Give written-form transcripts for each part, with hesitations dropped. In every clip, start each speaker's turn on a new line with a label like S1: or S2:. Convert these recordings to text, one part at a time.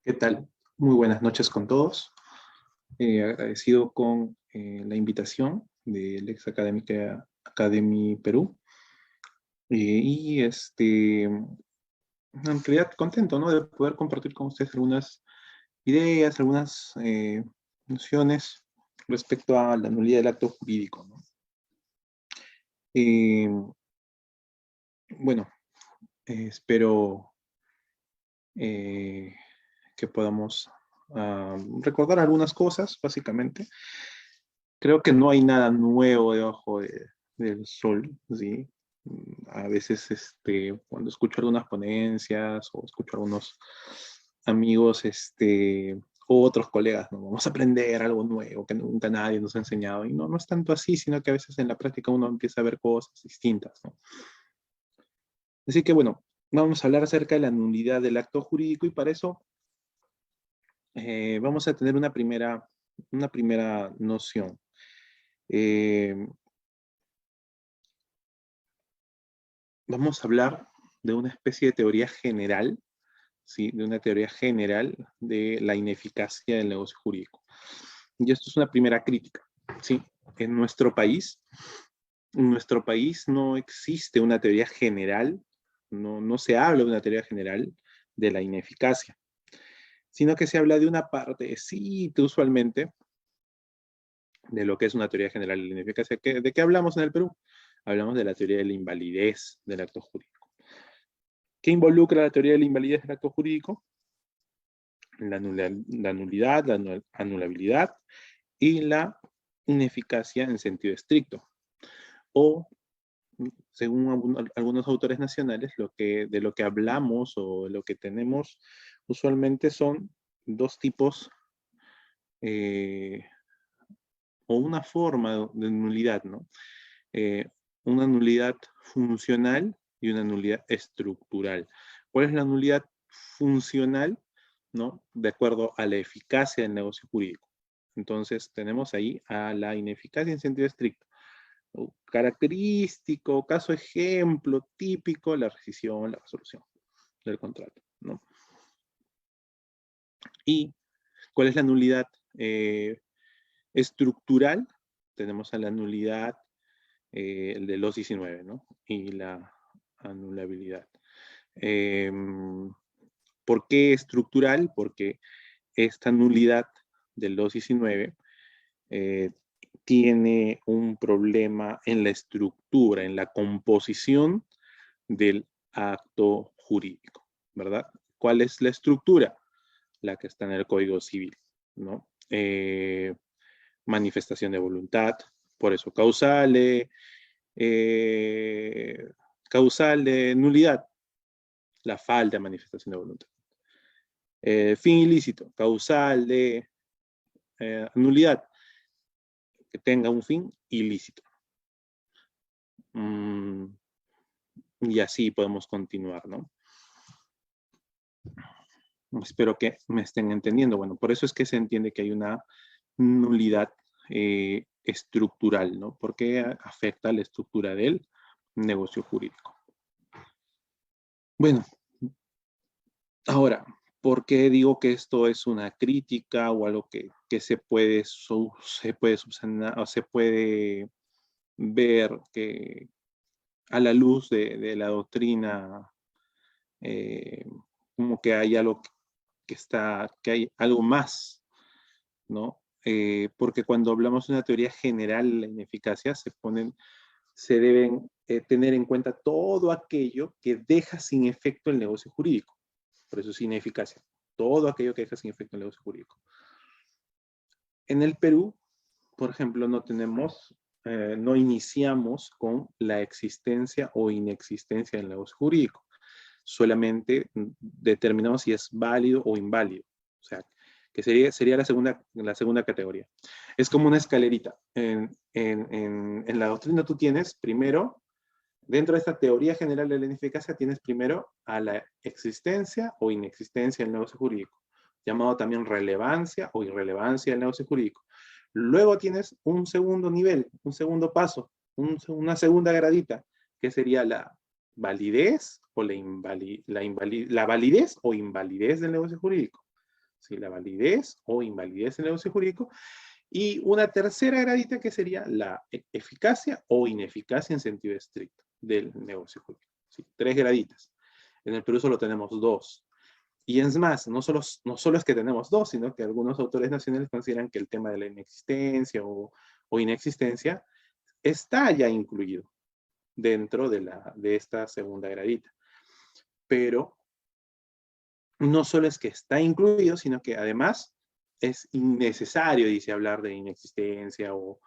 S1: ¿Qué tal? Muy buenas noches con todos. Agradecido con la invitación del ex Académica Academy Perú. En realidad contento, ¿no? De poder compartir con ustedes algunas ideas, algunas nociones respecto a la nulidad del acto jurídico, ¿no? Eh, bueno, espero eh, que podamos recordar algunas cosas, básicamente. Creo que no hay nada nuevo del sol, ¿sí? A veces, cuando escucho algunas ponencias o escucho a algunos amigos, o otros colegas, ¿no? Vamos a aprender algo nuevo que nunca nadie nos ha enseñado. Y no es tanto así, sino que a veces en la práctica uno empieza a ver cosas distintas, ¿no? Así que, bueno, vamos a hablar acerca de la nulidad del acto jurídico y para eso vamos a tener una primera noción. Eh, Vamos a hablar de una especie de teoría general, ¿sí? De una teoría general de la ineficacia del negocio jurídico. Y esto es una primera crítica, ¿sí? En nuestro país no existe una teoría general, no se habla de una teoría general de la ineficacia, sino que se habla de una partecita usualmente de lo que es una teoría general de la ineficacia. ¿De qué hablamos en el Perú? Hablamos de la teoría de la invalidez del acto jurídico. ¿Qué involucra la teoría de la invalidez del acto jurídico? La nulidad, la anulabilidad y la ineficacia en sentido estricto. O, según algunos autores nacionales, de lo que hablamos o lo que tenemos usualmente son dos tipos o una forma de nulidad, ¿no? Eh, una nulidad funcional y una nulidad estructural. ¿Cuál es la nulidad funcional? ¿No? De acuerdo a la eficacia del negocio jurídico. Entonces tenemos ahí a la ineficacia en sentido estricto. Característico, caso ejemplo, típico, la rescisión, la resolución del contrato, ¿no? ¿Y cuál es la nulidad estructural? Tenemos a la nulidad el de los 19, ¿no? Y la anulabilidad. ¿Por qué estructural? Porque esta nulidad del 219 tiene un problema en la estructura, en la composición del acto jurídico, ¿verdad? ¿Cuál es la estructura? La que está en el Código Civil, ¿no? Manifestación de voluntad, por eso causal de nulidad, la falta de manifestación de voluntad. Fin ilícito, causal de nulidad, que tenga un fin ilícito. Y así podemos continuar, ¿no? Espero que me estén entendiendo. Bueno, por eso es que se entiende que hay una nulidad estructural, ¿no? Porque afecta la estructura del negocio jurídico. Bueno, ahora, ¿por qué digo que esto es una crítica o algo que se puede subsanar o se puede ver que a la luz de la doctrina como que hay algo que hay algo más, ¿no? Porque cuando hablamos de una teoría general de la ineficacia, se deben tener en cuenta todo aquello que deja sin efecto el negocio jurídico. Por eso es ineficacia. Todo aquello que deja sin efecto el negocio jurídico. En el Perú, por ejemplo, no iniciamos con la existencia o inexistencia del negocio jurídico. Solamente determinamos si es válido o inválido. O sea, que sería la segunda categoría. Es como una escalerita. En la doctrina tú tienes primero, dentro de esta teoría general de la ineficacia, tienes primero a la existencia o inexistencia del negocio jurídico, llamado también relevancia o irrelevancia del negocio jurídico. Luego tienes un segundo nivel, un segundo paso, una segunda gradita, que sería la validez o la validez o invalidez del negocio jurídico. ¿sí? La validez o invalidez del negocio jurídico. Y una tercera gradita que sería la eficacia o ineficacia en sentido estricto del negocio jurídico. ¿Sí? 3 graditas. En el Perú solo tenemos 2. Y es más, no solo es que tenemos 2, sino que algunos autores nacionales consideran que el tema de la inexistencia o inexistencia está ya incluido dentro de esta segunda gradita. Pero no solo es que está incluido, sino que además es innecesario, dice, hablar de inexistencia o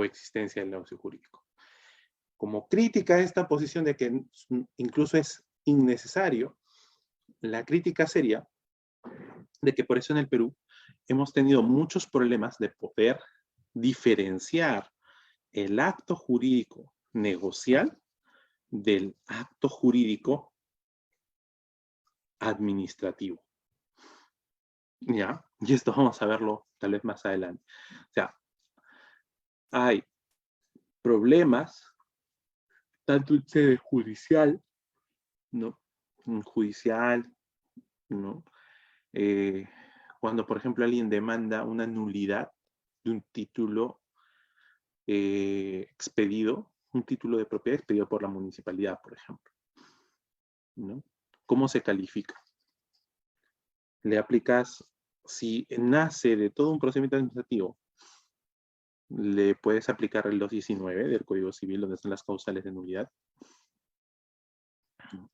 S1: existencia del negocio jurídico. Como crítica a esta posición de que incluso es innecesario, la crítica sería de que por eso en el Perú hemos tenido muchos problemas de poder diferenciar el acto jurídico negocial del acto jurídico administrativo. ¿Ya? Y esto vamos a verlo tal vez más adelante. O sea, hay problemas tanto en sede judicial, ¿no? Judicial, ¿no? Cuando, por ejemplo, alguien demanda una nulidad de un título expedido, un título de propiedad expedido por la municipalidad, por ejemplo, ¿no? ¿Cómo se califica? Le aplicas, si nace de todo un procedimiento administrativo, le puedes aplicar el 219 del Código Civil, donde están las causales de nulidad.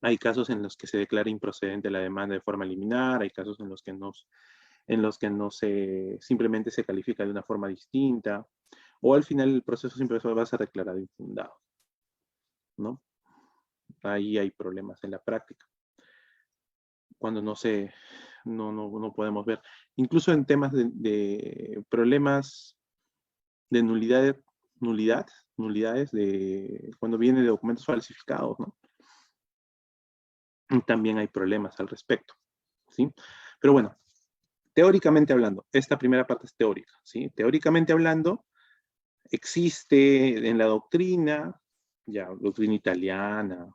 S1: Hay casos en los que se declara improcedente la demanda de forma liminar, hay casos en los que no simplemente se califica de una forma distinta, o al final el proceso siempre va a ser declarado infundado, ¿no? Ahí hay problemas en la práctica. Cuando no podemos ver. Incluso en temas de problemas de nulidades cuando viene de documentos falsificados, ¿no? También hay problemas al respecto, ¿sí? Pero bueno, teóricamente hablando, esta primera parte es teórica, ¿sí? Teóricamente hablando, existe en la doctrina, ya, doctrina italiana,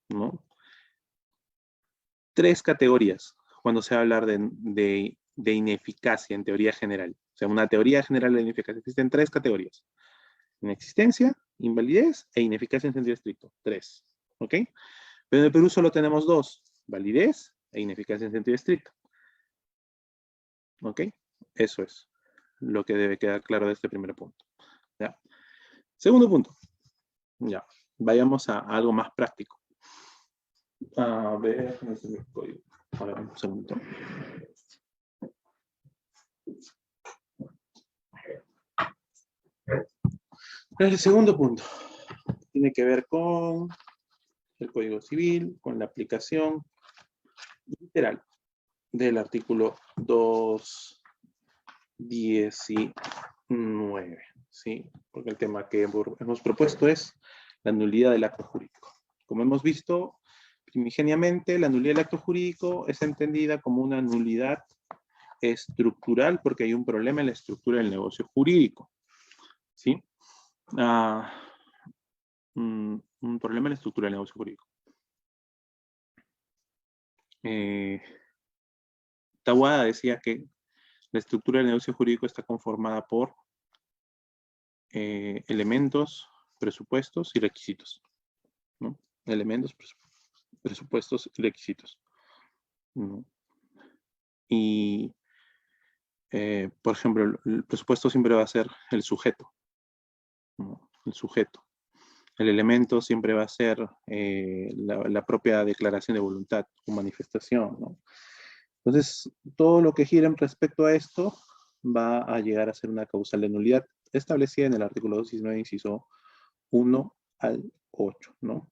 S1: ¿no? 3 categorías cuando se va a hablar de ineficacia en teoría general. O sea, una teoría general de ineficacia. Existen 3 categorías. Inexistencia, invalidez e ineficacia en sentido estricto. 3. ¿Ok? Pero en el Perú solo tenemos 2. Validez e ineficacia en sentido estricto. ¿Ok? Eso es lo que debe quedar claro de este primer punto. ¿Ya? Segundo punto. Ya. Vayamos a algo más práctico. A ver, no sé mi código. A ver, un segundo. El segundo punto tiene que ver con el Código Civil, con la aplicación literal del artículo 219, ¿sí? Porque el tema que hemos propuesto es la nulidad del acto jurídico. Como hemos visto primigeniamente, la nulidad del acto jurídico es entendida como una nulidad estructural porque hay un problema en la estructura del negocio jurídico, ¿sí? Un problema en la estructura del negocio jurídico. Taboada decía que la estructura del negocio jurídico está conformada por elementos, presupuestos y requisitos, ¿no? Elementos, presupuestos y requisitos, ¿no? Y, por ejemplo, el presupuesto siempre va a ser el sujeto, ¿no? El sujeto. El elemento siempre va a ser la propia declaración de voluntad o manifestación, ¿no? Entonces, todo lo que gira respecto a esto va a llegar a ser una causal de nulidad establecida en el artículo 219, inciso 1 al 8, ¿no?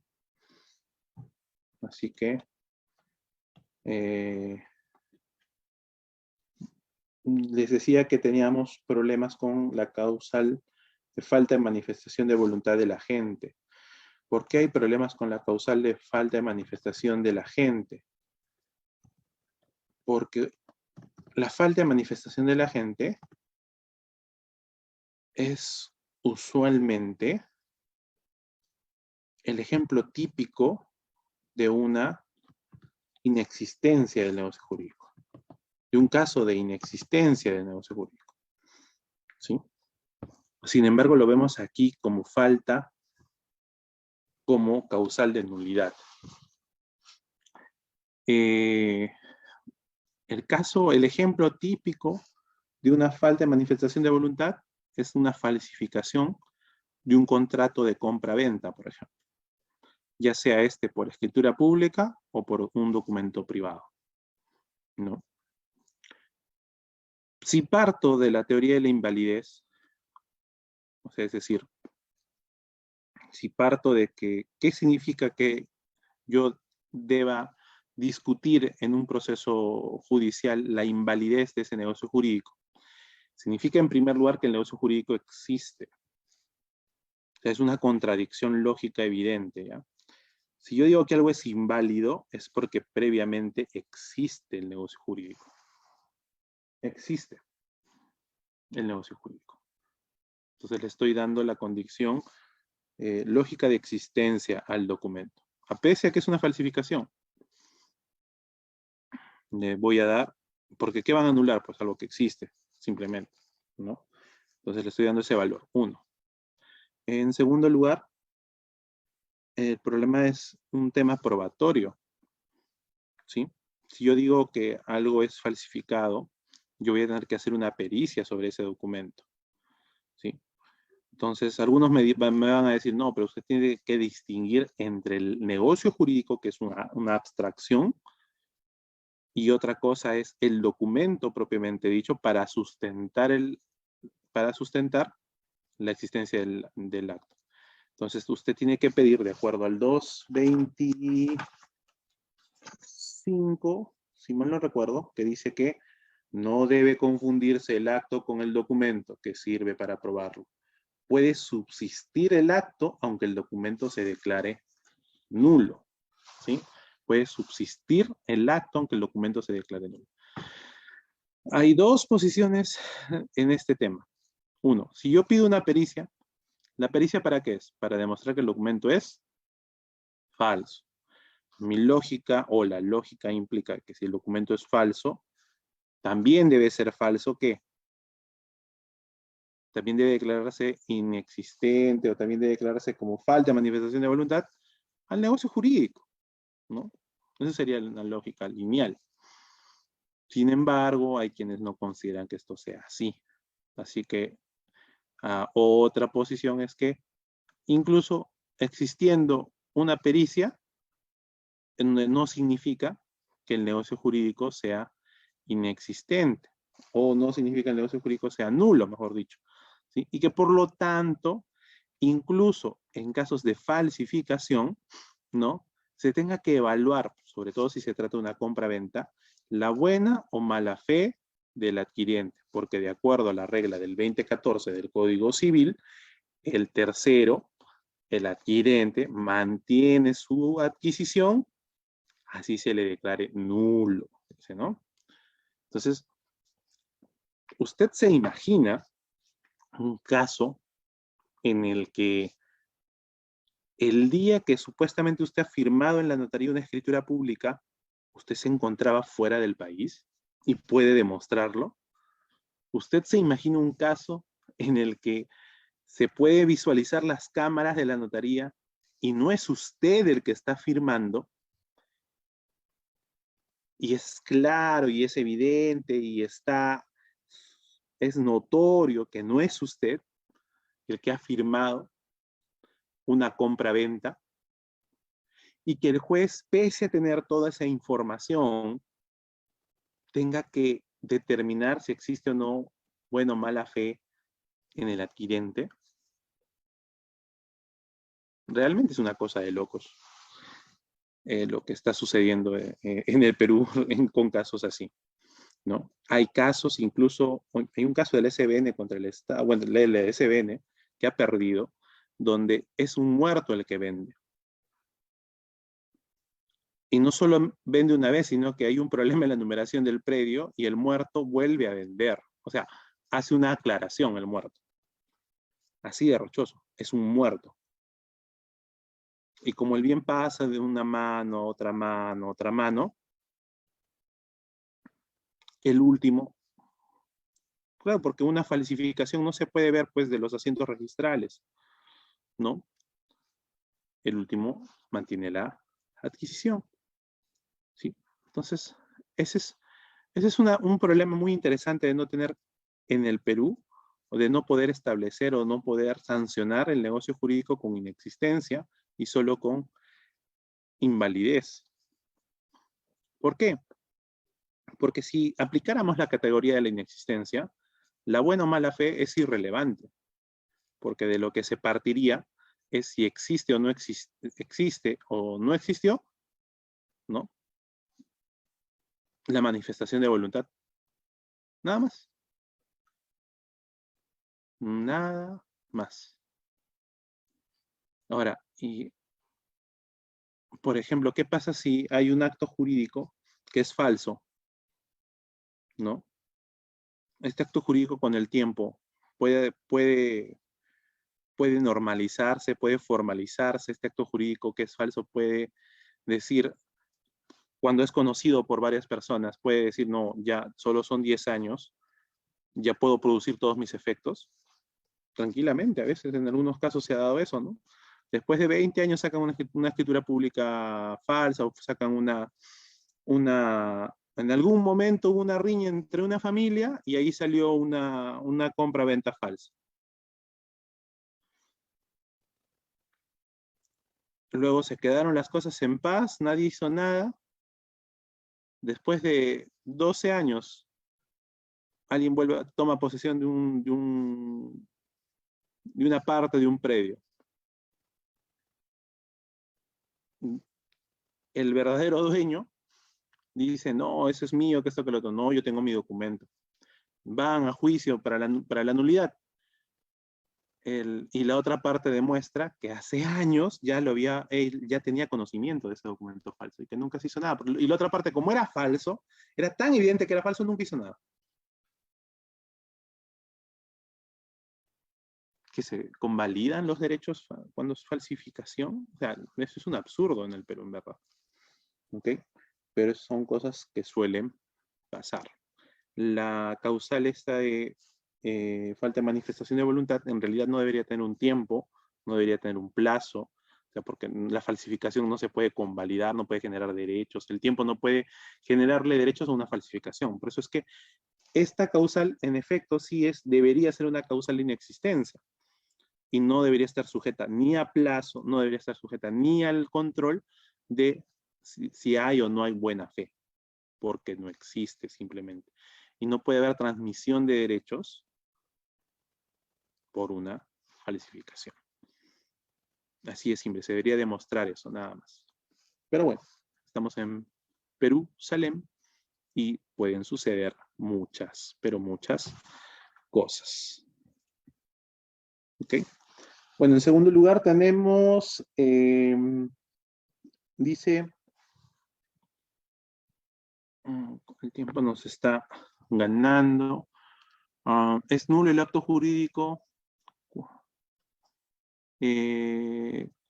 S1: Así que les decía que teníamos problemas con la causal de falta de manifestación de voluntad de la gente. ¿Por qué hay problemas con la causal de falta de manifestación de la gente? Porque la falta de manifestación de la gente es usualmente el ejemplo típico de una inexistencia del negocio jurídico, de un caso de inexistencia de negocio jurídico. ¿Sí? Sin embargo, lo vemos aquí como falta, como causal de nulidad. El ejemplo típico de una falta de manifestación de voluntad es una falsificación de un contrato de compra-venta, por ejemplo. Ya sea este por escritura pública o por un documento privado, ¿no? Si parto de la teoría de la invalidez, o sea, es decir, si parto de que, ¿qué significa que yo deba discutir en un proceso judicial la invalidez de ese negocio jurídico? Significa, en primer lugar, que el negocio jurídico existe. O sea, es una contradicción lógica evidente, ¿ya? Si yo digo que algo es inválido, es porque previamente existe el negocio jurídico. Existe el negocio jurídico. Entonces le estoy dando la condición lógica de existencia al documento. A pesar de que es una falsificación, le voy a dar, porque ¿qué van a anular? Pues algo que existe, simplemente, ¿no? Entonces le estoy dando ese valor, 1. En segundo lugar, el problema es un tema probatorio, ¿sí? Si yo digo que algo es falsificado, yo voy a tener que hacer una pericia sobre ese documento, ¿sí? Entonces, algunos me van a decir, no, pero usted tiene que distinguir entre el negocio jurídico, que es una abstracción, y otra cosa es el documento propiamente dicho para sustentar la existencia del acto. Entonces, usted tiene que pedir, de acuerdo al 225, si mal no recuerdo, que dice que no debe confundirse el acto con el documento que sirve para aprobarlo. Puede subsistir el acto aunque el documento se declare nulo, ¿sí? Puede subsistir el acto aunque el documento se declare nulo. Hay dos posiciones en este tema. 1, si yo pido una pericia, ¿la pericia para qué es? Para demostrar que el documento es falso. Mi lógica o la lógica implica que si el documento es falso, también debe ser falso ¿qué? También debe declararse inexistente o también debe declararse como falta de manifestación de voluntad al negocio jurídico, ¿no? Esa sería una lógica lineal. Sin embargo, hay quienes no consideran que esto sea así. Así que otra posición es que incluso existiendo una pericia, no significa que el negocio jurídico sea inexistente, o no significa que el negocio jurídico sea nulo, mejor dicho, ¿sí? Y que por lo tanto, incluso en casos de falsificación, ¿no? Se tenga que evaluar, sobre todo si se trata de una compra-venta, la buena o mala fe del adquiriente, porque de acuerdo a la regla del 2014 del Código Civil, el tercero, el adquirente, mantiene su adquisición, así se le declare nulo, ¿no? Entonces, usted se imagina un caso en el que el día que supuestamente usted ha firmado en la notaría una escritura pública, usted se encontraba fuera del país y puede demostrarlo. Usted se imagina un caso en el que se puede visualizar las cámaras de la notaría y no es usted el que está firmando, y es claro y es evidente y es notorio que no es usted el que ha firmado una compra-venta, y que el juez, pese a tener toda esa información, tenga que determinar si existe o no buena o mala fe en el adquirente. Realmente es una cosa de locos lo que está sucediendo en el Perú con casos así, ¿no? Hay casos, incluso, hay un caso del SBN contra el Estado, bueno, el SBN que ha perdido, donde es un muerto el que vende. Y no solo vende una vez, sino que hay un problema en la numeración del predio y el muerto vuelve a vender. O sea, hace una aclaración el muerto. Así de rochoso, es un muerto. Y como el bien pasa de una mano a otra mano, el último. Claro, porque una falsificación no se puede ver pues de los asientos registrales, ¿no? El último mantiene la adquisición, ¿sí? Entonces, ese es un problema muy interesante de no tener en el Perú, o de no poder establecer o no poder sancionar el negocio jurídico con inexistencia y solo con invalidez. ¿Por qué? Porque si aplicáramos la categoría de la inexistencia, la buena o mala fe es irrelevante, porque de lo que se partiría es si existe o no existe o no existió, ¿no? La manifestación de voluntad. Nada más. Nada más. Ahora, y por ejemplo, ¿qué pasa si hay un acto jurídico que es falso? ¿No? Este acto jurídico con el tiempo puede normalizarse, puede formalizarse. Este acto jurídico que es falso puede decir, cuando es conocido por varias personas, puede decir, no, ya solo son 10 años, ya puedo producir todos mis efectos. Tranquilamente, a veces en algunos casos se ha dado eso, ¿no? Después de 20 años sacan una escritura pública falsa o sacan en algún momento hubo una riña entre una familia y ahí salió una compra-venta falsa. Luego se quedaron las cosas en paz, nadie hizo nada. Después de 12 años, alguien toma posesión de una parte de un predio. El verdadero dueño dice, no, eso es mío, que esto, que lo otro. No, yo tengo mi documento. Van a juicio para la nulidad. Y la otra parte demuestra que hace años él ya tenía conocimiento de ese documento falso y que nunca se hizo nada. Y la otra parte, como era falso, era tan evidente que era falso, nunca hizo nada. Que se convalidan los derechos cuando es falsificación. O sea, eso es un absurdo en el Perú, en verdad. ¿Ok? Pero son cosas que suelen pasar. La causal esta de falta de manifestación de voluntad en realidad no debería tener un tiempo, no debería tener un plazo, o sea, porque la falsificación no se puede convalidar, no puede generar derechos, el tiempo no puede generarle derechos a una falsificación. Por eso es que esta causal, en efecto, debería ser una causal de inexistencia y no debería estar sujeta ni a plazo, no debería estar sujeta ni al control de si hay o no hay buena fe, porque no existe simplemente. Y no puede haber transmisión de derechos por una falsificación. Así es simple, se debería demostrar eso, nada más. Pero bueno, estamos en Perú, Salem, y pueden suceder muchas, pero muchas cosas. ¿Ok? Bueno, en segundo lugar tenemos, dice, el tiempo nos está ganando. Es nulo el acto jurídico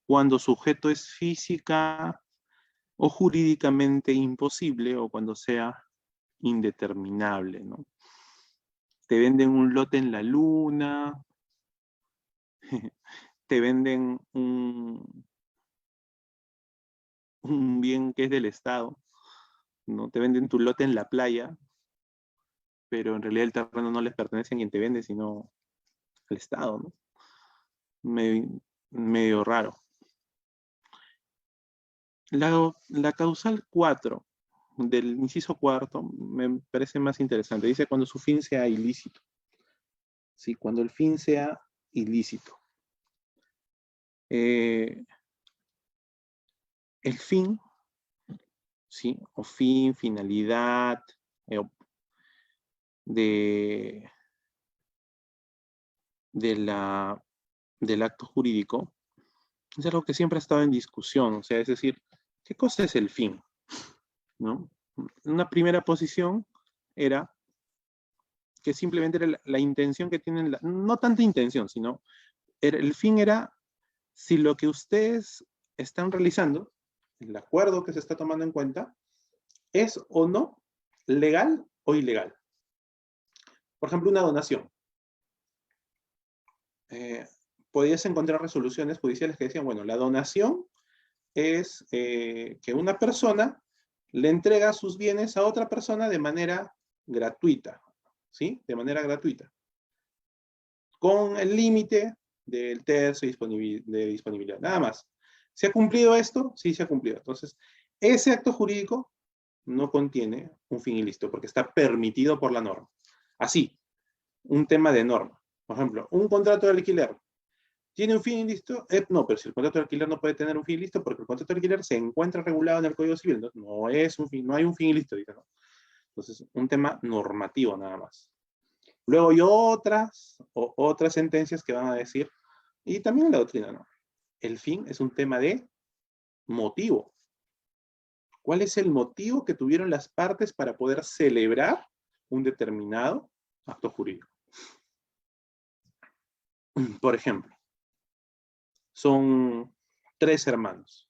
S1: cuando sujeto es física o jurídicamente imposible o cuando sea indeterminable, ¿no? Te venden un lote en la luna, te venden un bien que es del Estado, ¿no? Te venden tu lote en la playa, pero en realidad el terreno no les pertenece a quien te vende, sino al Estado, ¿no? Medio raro. La causal 4 del inciso cuarto me parece más interesante. Dice cuando su fin sea ilícito. Sí, cuando el fin sea ilícito. El fin, ¿sí? O fin, finalidad, del acto jurídico, es algo que siempre ha estado en discusión. O sea, es decir, ¿qué cosa es el fin? ¿No? Una primera posición era que simplemente era la intención que tienen, no tanta intención, sino el fin era si lo que ustedes están realizando, el acuerdo que se está tomando en cuenta, es o no legal o ilegal. Por ejemplo, una donación. Podías encontrar resoluciones judiciales que decían, bueno, la donación es que una persona le entrega sus bienes a otra persona de manera gratuita, ¿sí? De manera gratuita. Con el límite del tercio de disponibilidad, nada más. ¿Se ha cumplido esto? Sí, se ha cumplido. Entonces, ese acto jurídico no contiene un fin ilícito, porque está permitido por la norma. Así, un tema de norma. Por ejemplo, un contrato de alquiler. ¿Tiene un fin ilícito? No, pero si el contrato de alquiler no puede tener un fin ilícito, porque el contrato de alquiler se encuentra regulado en el Código Civil. Entonces, no es un fin, no hay un fin ilícito, dice, ¿no? Entonces, un tema normativo nada más. Luego hay otras sentencias que van a decir, y también la doctrina, ¿no? El fin es un tema de motivo. ¿Cuál es el motivo que tuvieron las partes para poder celebrar un determinado acto jurídico? Por ejemplo, son 3 hermanos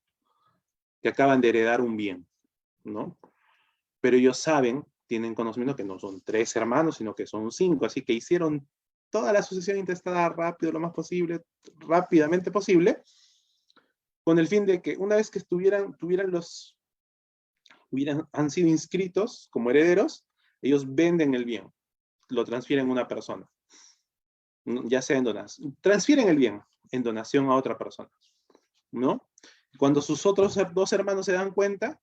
S1: que acaban de heredar un bien, ¿no? Pero ellos saben, tienen conocimiento que no son 3 hermanos, sino que son 5, así que hicieron toda la sucesión intestada rápido, lo más posible, rápidamente posible, con el fin de que una vez que han sido inscritos como herederos, ellos venden el bien, lo transfieren a una persona, ya sea en donación, transfieren el bien en donación a otra persona, ¿no? Cuando sus otros 2 hermanos se dan cuenta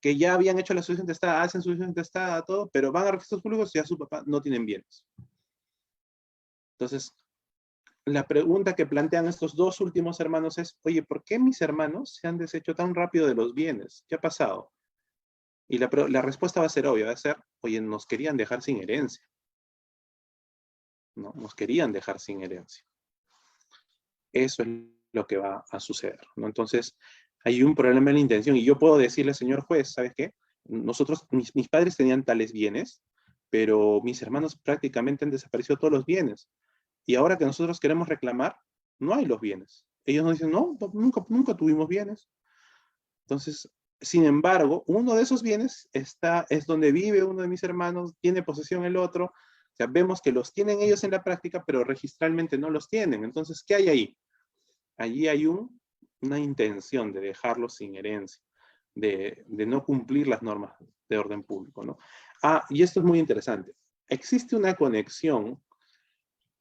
S1: que ya habían hecho la sucesión intestada, hacen sucesión intestada, todo, pero van a registros públicos y ya su papá no tienen bienes. Entonces, la pregunta que plantean estos 2 últimos hermanos es, oye, ¿por qué mis hermanos se han deshecho tan rápido de los bienes? ¿Qué ha pasado? Y la respuesta va a ser obvia, va a ser, oye, nos querían dejar sin herencia. ¿No? Nos querían dejar sin herencia. Eso es lo que va a suceder, ¿no? Entonces, hay un problema en la intención, y yo puedo decirle, señor juez, ¿sabes qué? Nosotros, mis padres tenían tales bienes, pero mis hermanos prácticamente han desaparecido todos los bienes. Y ahora que nosotros queremos reclamar, no hay los bienes. Ellos nos dicen, no, nunca tuvimos bienes. Entonces, sin embargo, uno de esos bienes es donde vive uno de mis hermanos, tiene posesión el otro. O sea, vemos que los tienen ellos en la práctica, pero registralmente no los tienen. Entonces, ¿qué hay ahí? Allí hay una intención de dejarlos sin herencia, de no cumplir las normas de orden público, ¿no? Y esto es muy interesante. Existe una conexión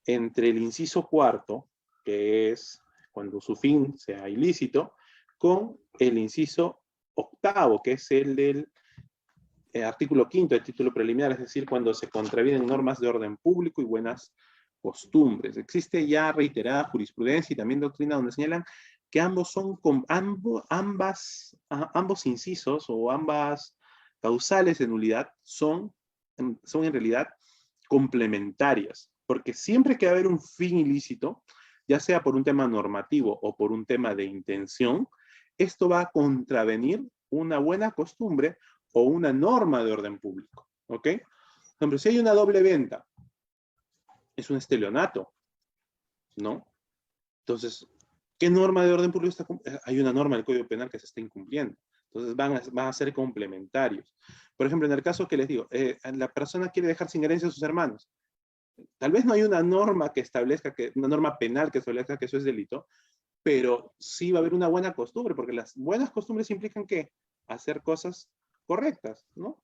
S1: entre el inciso 4, que es cuando su fin sea ilícito, con el inciso 8, que es el del artículo 5 del título preliminar, es decir, cuando se contravienen normas de orden público y buenas costumbres. Existe ya reiterada jurisprudencia y también doctrina donde señalan que ambos incisos o ambas causales de nulidad son en realidad complementarias, porque siempre que va a haber un fin ilícito, ya sea por un tema normativo o por un tema de intención, esto va a contravenir una buena costumbre o una norma de orden público, ¿ok? Por ejemplo, si hay una doble venta, es un estelionato, ¿no? Entonces, ¿qué norma de orden público está cumpliendo? Hay una norma del Código Penal que se está incumpliendo. Entonces van a ser complementarios. Por ejemplo, en el caso que les digo, la persona quiere dejar sin herencia a sus hermanos. Tal vez no hay una norma que establezca, una norma penal que establezca que eso es delito, pero sí va a haber una buena costumbre, porque las buenas costumbres implican que hacer cosas correctas, ¿no?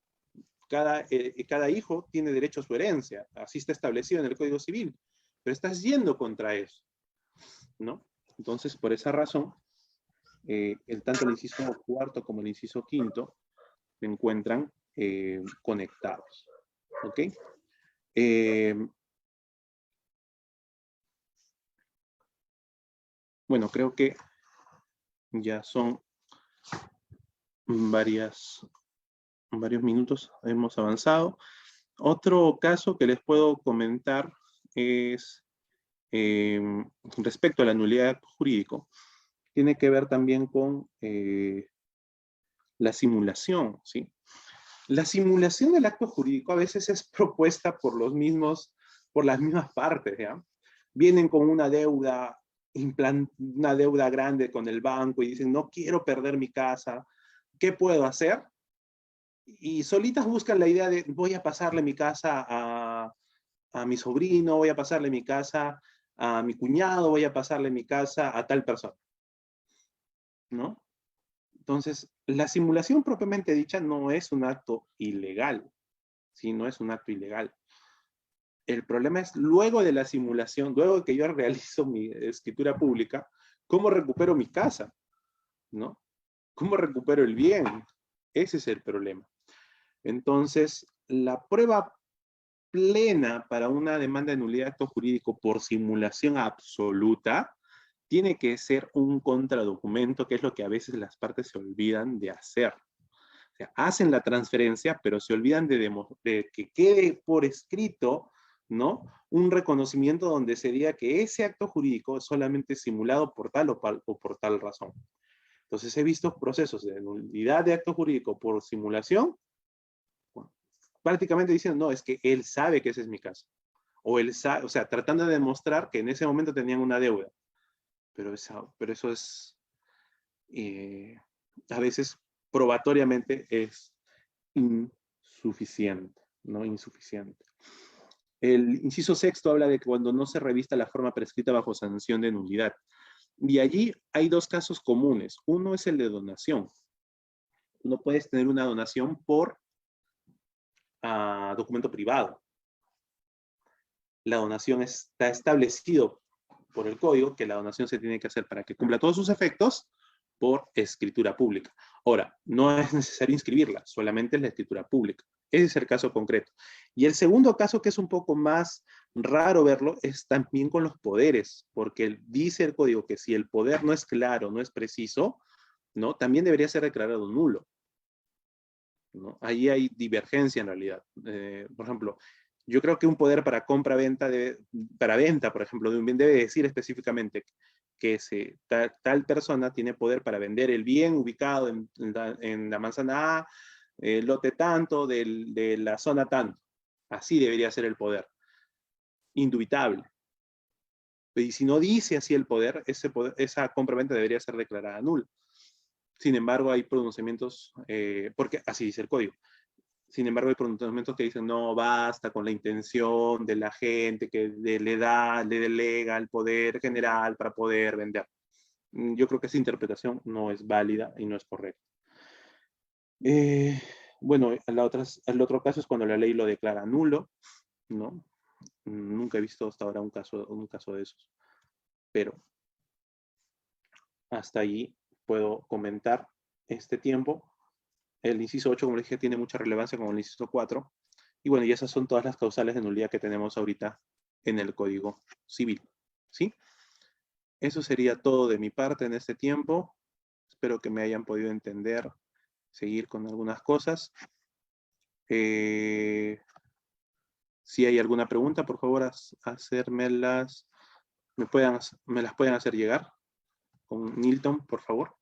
S1: Cada hijo tiene derecho a su herencia, así está establecido en el Código Civil, pero estás yendo contra eso, ¿no? Entonces, por esa razón, tanto el inciso 4 como el inciso 5 se encuentran conectados, ¿ok? Bueno, creo que ya son varios minutos, hemos avanzado. Otro caso que les puedo comentar es respecto a la nulidad de acto jurídico, tiene que ver también con la simulación, ¿sí? La simulación del acto jurídico a veces es propuesta por las mismas partes, ¿ya? Vienen con una deuda grande con el banco y dicen, no quiero perder mi casa, ¿qué puedo hacer? y solitas buscan la idea de voy a pasarle mi casa a mi sobrino, voy a pasarle mi casa a mi cuñado, voy a pasarle mi casa a tal persona, ¿no? Entonces, la simulación propiamente dicha no es un acto ilegal, ¿sí? No es un acto ilegal. El problema es luego de la simulación, luego de que yo realizo mi escritura pública, ¿cómo recupero mi casa? ¿No? ¿Cómo recupero el bien? Ese es el problema. Entonces, la prueba plena para una demanda de nulidad de acto jurídico por simulación absoluta tiene que ser un contradocumento, que es lo que a veces las partes se olvidan de hacer. O sea, hacen la transferencia, pero se olvidan de que quede por escrito, ¿no? Un reconocimiento donde se diga que ese acto jurídico es solamente simulado por tal o por tal razón. Entonces he visto procesos de nulidad de acto jurídico por simulación, bueno, prácticamente diciendo, no, es que él sabe que ese es mi caso. O él sabe, o sea, tratando de demostrar que en ese momento tenían una deuda. Pero eso es, a veces probatoriamente es insuficiente, ¿no? Insuficiente. El inciso sexto habla de que cuando no se revista la forma prescrita bajo sanción de nulidad. Y allí hay dos casos comunes. Uno es el de donación. No puedes tener una donación por documento privado. La donación está establecido por el código que la donación se tiene que hacer para que cumpla todos sus efectos por escritura pública. Ahora, no es necesario inscribirla, solamente es la escritura pública. Ese es el caso concreto. Y el segundo caso, que es un poco más raro verlo, es también con los poderes, porque dice el código que si el poder no es claro, no es preciso, ¿no? También debería ser declarado nulo, ¿no? Ahí hay divergencia en realidad. Por ejemplo, yo creo que un poder para compra-venta, para venta, por ejemplo, de un bien debe decir específicamente que tal persona tiene poder para vender el bien ubicado en la manzana A, el lote tanto, de la zona tanto. Así debería ser el poder. Indubitable. Y si no dice así el poder, esa compra-venta debería ser declarada nula. Sin embargo, hay pronunciamientos, porque así dice el código. Sin embargo, hay pronunciamientos que dicen, no, basta con la intención de la gente que le delega el poder general para poder vender. Yo creo que esa interpretación no es válida y no es correcta. Bueno, el otro caso es cuando la ley lo declara nulo, ¿no? Nunca he visto hasta ahora un caso de esos, pero hasta allí puedo comentar este tiempo. El inciso 8, como les dije, tiene mucha relevancia con el inciso 4. Y bueno, y esas son todas las causales de nulidad que tenemos ahorita en el Código Civil. ¿Sí? Eso sería todo de mi parte en este tiempo. Espero que me hayan podido entender, seguir con algunas cosas. Si hay alguna pregunta, por favor, hacérmelas. Me las pueden hacer llegar con Nilton, por favor.